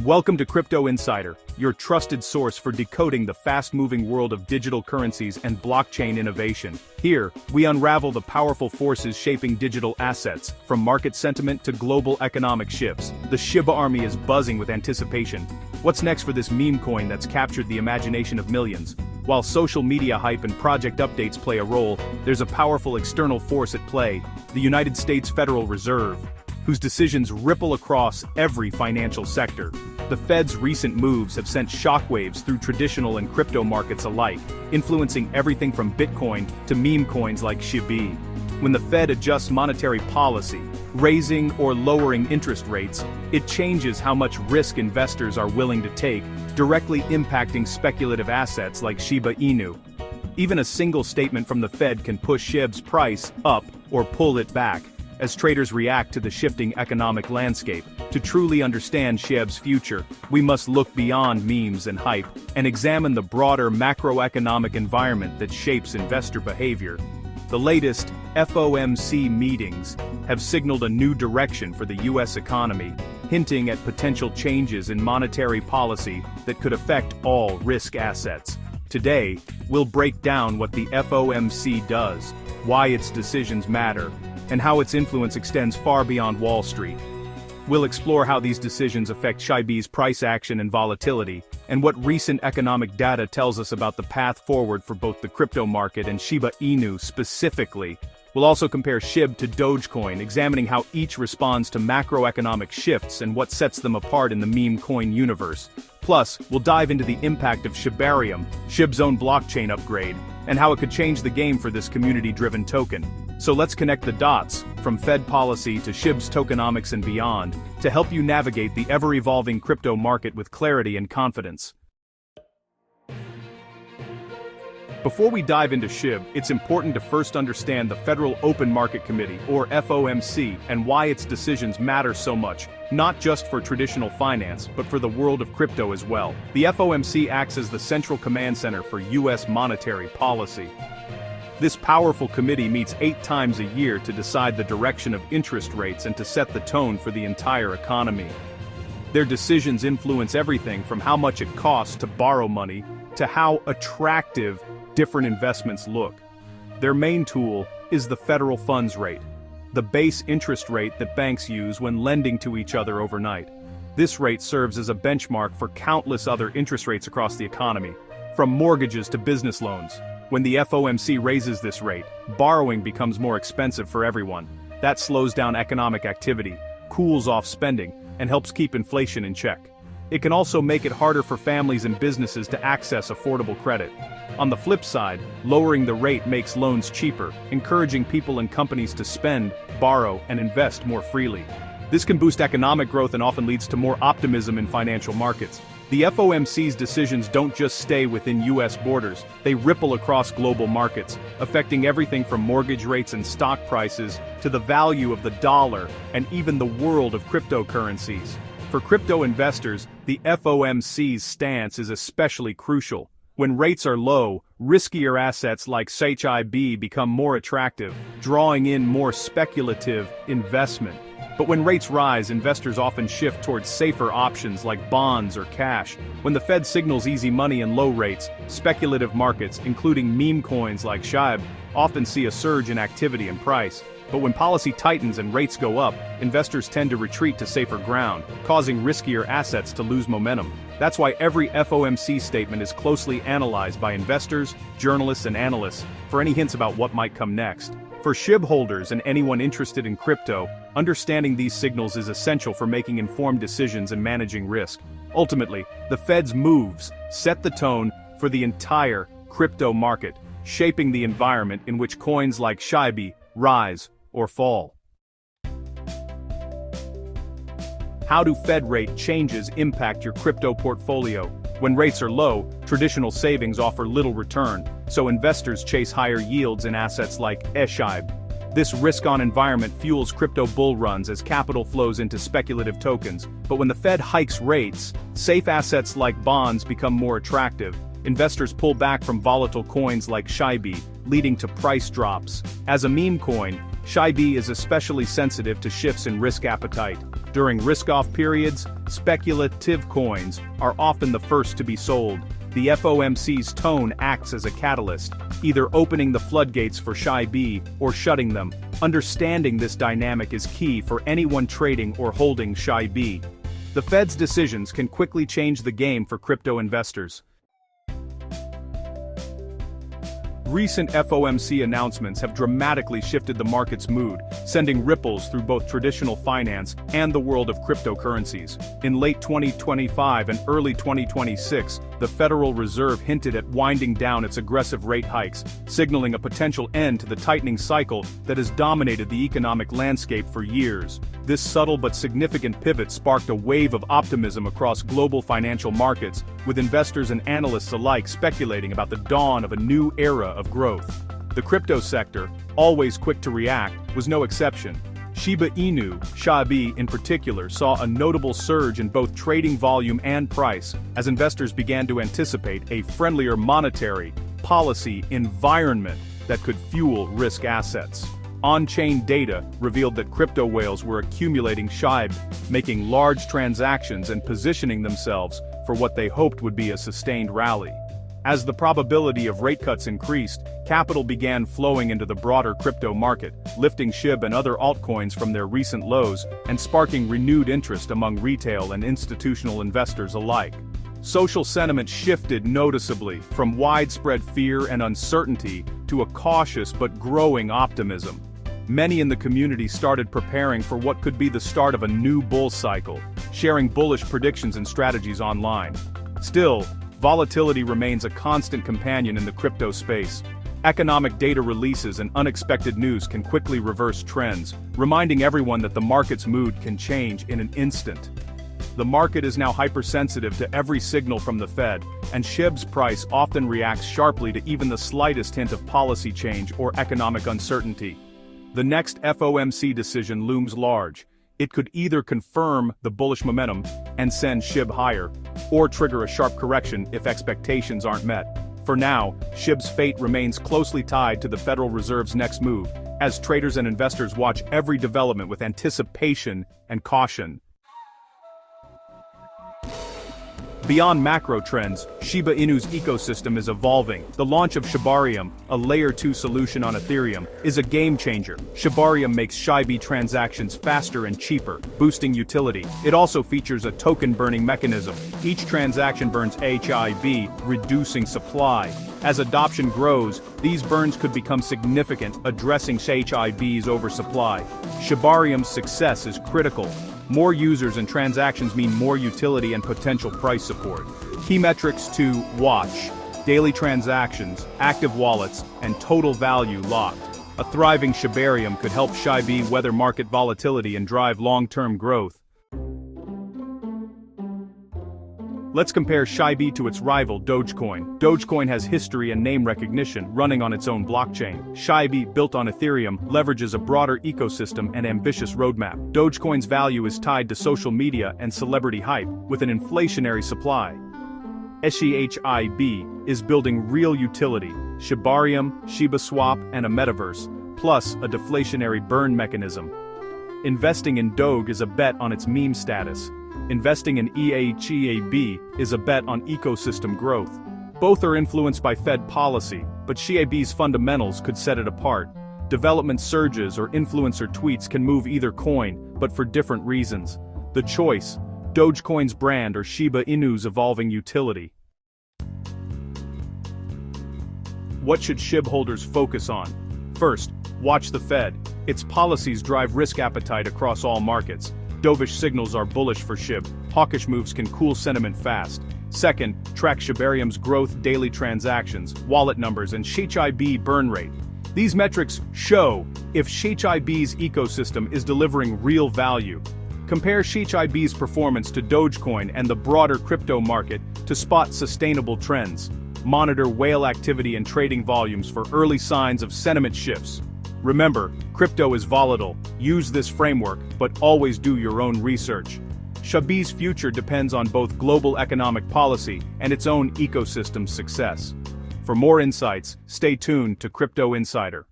Welcome to Crypto Insider, your trusted source for decoding the fast-moving world of digital currencies and blockchain innovation. Here, we unravel the powerful forces shaping digital assets, from market sentiment to global economic shifts. The Shiba army is buzzing with anticipation. What's next for this meme coin that's captured the imagination of millions? While social media hype and project updates play a role, there's a powerful external force at play, the United States Federal Reserve, whose decisions ripple across every financial sector. The Fed's recent moves have sent shockwaves through traditional and crypto markets alike, influencing everything from Bitcoin to meme coins like SHIB. When the Fed adjusts monetary policy, raising or lowering interest rates, it changes how much risk investors are willing to take, directly impacting speculative assets like Shiba Inu. Even a single statement from the Fed can push SHIB's price up or pull it back, as traders react to the shifting economic landscape. To truly understand SHIB's future, we must look beyond memes and hype, and examine the broader macroeconomic environment that shapes investor behavior. The latest FOMC meetings have signaled a new direction for the U.S. economy, hinting at potential changes in monetary policy that could affect all risk assets. Today, we'll break down what the FOMC does, why its decisions matter, and how its influence extends far beyond Wall Street. We'll explore how these decisions affect SHIB's price action and volatility, and what recent economic data tells us about the path forward for both the crypto market and Shiba Inu specifically. We'll also compare SHIB to Dogecoin, examining how each responds to macroeconomic shifts and what sets them apart in the meme coin universe. Plus, we'll dive into the impact of Shibarium, SHIB's own blockchain upgrade, and how it could change the game for this community-driven token. So let's connect the dots, from Fed policy to SHIB's tokenomics and beyond, to help you navigate the ever-evolving crypto market with clarity and confidence. Before we dive into SHIB, it's important to first understand the Federal Open Market Committee, or FOMC, and why its decisions matter so much, not just for traditional finance, but for the world of crypto as well. The FOMC acts as the central command center for U.S. monetary policy. This powerful committee meets 8 times a year to decide the direction of interest rates and to set the tone for the entire economy. Their decisions influence everything from how much it costs to borrow money to how attractive different investments look. Their main tool is the federal funds rate, the base interest rate that banks use when lending to each other overnight. This rate serves as a benchmark for countless other interest rates across the economy, from mortgages to business loans. When the FOMC raises this rate, borrowing becomes more expensive for everyone. That slows down economic activity, cools off spending, and helps keep inflation in check. It can also make it harder for families and businesses to access affordable credit. On the flip side, lowering the rate makes loans cheaper, encouraging people and companies to spend, borrow, and invest more freely. This can boost economic growth and often leads to more optimism in financial markets. The FOMC's decisions don't just stay within U.S. borders, they ripple across global markets, affecting everything from mortgage rates and stock prices to the value of the dollar and even the world of cryptocurrencies. For crypto investors, the FOMC's stance is especially crucial. When rates are low, riskier assets like SHIB become more attractive, drawing in more speculative investment. But when rates rise, investors often shift towards safer options like bonds or cash. When the Fed signals easy money and low rates, speculative markets, including meme coins like SHIB, often see a surge in activity and price. But when policy tightens and rates go up, investors tend to retreat to safer ground, causing riskier assets to lose momentum. That's why every FOMC statement is closely analyzed by investors, journalists, and analysts for any hints about what might come next. For SHIB holders and anyone interested in crypto, understanding these signals is essential for making informed decisions and managing risk. Ultimately, the Fed's moves set the tone for the entire crypto market, shaping the environment in which coins like SHIB rise or fall. How do Fed rate changes impact your crypto portfolio? When rates are low, traditional savings offer little return, so investors chase higher yields in assets like SHIB. This risk-on environment fuels crypto bull runs as capital flows into speculative tokens. But when the Fed hikes rates, safe assets like bonds become more attractive. Investors pull back from volatile coins like SHIB, leading to price drops. As a meme coin, SHIB is especially sensitive to shifts in risk appetite. During risk-off periods, speculative coins are often the first to be sold. The FOMC's tone acts as a catalyst, either opening the floodgates for SHIB or shutting them. Understanding this dynamic is key for anyone trading or holding SHIB. The Fed's decisions can quickly change the game for crypto investors. Recent FOMC announcements have dramatically shifted the market's mood, sending ripples through both traditional finance and the world of cryptocurrencies. In late 2025 and early 2026, the Federal Reserve hinted at winding down its aggressive rate hikes, signaling a potential end to the tightening cycle that has dominated the economic landscape for years. This subtle but significant pivot sparked a wave of optimism across global financial markets, with investors and analysts alike speculating about the dawn of a new era of growth. The crypto sector, always quick to react, was no exception. Shiba Inu, SHIB in particular, saw a notable surge in both trading volume and price, as investors began to anticipate a friendlier monetary policy environment that could fuel risk assets. On-chain data revealed that crypto whales were accumulating SHIB, making large transactions and positioning themselves for what they hoped would be a sustained rally. As the probability of rate cuts increased, capital began flowing into the broader crypto market, lifting SHIB and other altcoins from their recent lows and sparking renewed interest among retail and institutional investors alike. Social sentiment shifted noticeably, from widespread fear and uncertainty to a cautious but growing optimism. Many in the community started preparing for what could be the start of a new bull cycle, sharing bullish predictions and strategies online. Still, volatility remains a constant companion in the crypto space. Economic data releases and unexpected news can quickly reverse trends, reminding everyone that the market's mood can change in an instant. The market is now hypersensitive to every signal from the Fed, and SHIB's price often reacts sharply to even the slightest hint of policy change or economic uncertainty. The next FOMC decision looms large. It could either confirm the bullish momentum and send SHIB higher, or trigger a sharp correction if expectations aren't met. For now, SHIB's fate remains closely tied to the Federal Reserve's next move, as traders and investors watch every development with anticipation and caution. Beyond macro trends, Shiba Inu's ecosystem is evolving. The launch of Shibarium, a Layer 2 solution on Ethereum, is a game-changer. Shibarium makes SHIB transactions faster and cheaper, boosting utility. It also features a token-burning mechanism. Each transaction burns SHIB, reducing supply. As adoption grows, these burns could become significant, addressing SHIB's oversupply. Shibarium's success is critical. More users and transactions mean more utility and potential price support. Key metrics to watch: daily transactions, active wallets, and total value locked. A thriving Shibarium could help SHIB weather market volatility and drive long-term growth. Let's compare SHIB to its rival Dogecoin. Dogecoin has history and name recognition, running on its own blockchain. SHIB, built on Ethereum, leverages a broader ecosystem and ambitious roadmap. Dogecoin's value is tied to social media and celebrity hype, with an inflationary supply. SHIB is building real utility: Shibarium, Shiba Swap, and a metaverse, plus a deflationary burn mechanism. Investing in Doge is a bet on its meme status. Investing in SHIB is a bet on ecosystem growth. Both are influenced by Fed policy, but SHIB's fundamentals could set it apart. Development surges or influencer tweets can move either coin, but for different reasons. The choice: Dogecoin's brand or Shiba Inu's evolving utility. What should SHIB holders focus on? First, watch the Fed. Its policies drive risk appetite across all markets. Dovish signals are bullish for SHIB. Hawkish moves can cool sentiment fast. Second, track Shibarium's growth, daily transactions, wallet numbers, and SHIB burn rate. These metrics show if SHIB's ecosystem is delivering real value. Compare SHIB's performance to Dogecoin and the broader crypto market to spot sustainable trends. Monitor whale activity and trading volumes for early signs of sentiment shifts. Remember, crypto is volatile. Use this framework, but always do your own research. SHIB's future depends on both global economic policy and its own ecosystem's success. For more insights, stay tuned to Crypto Insider.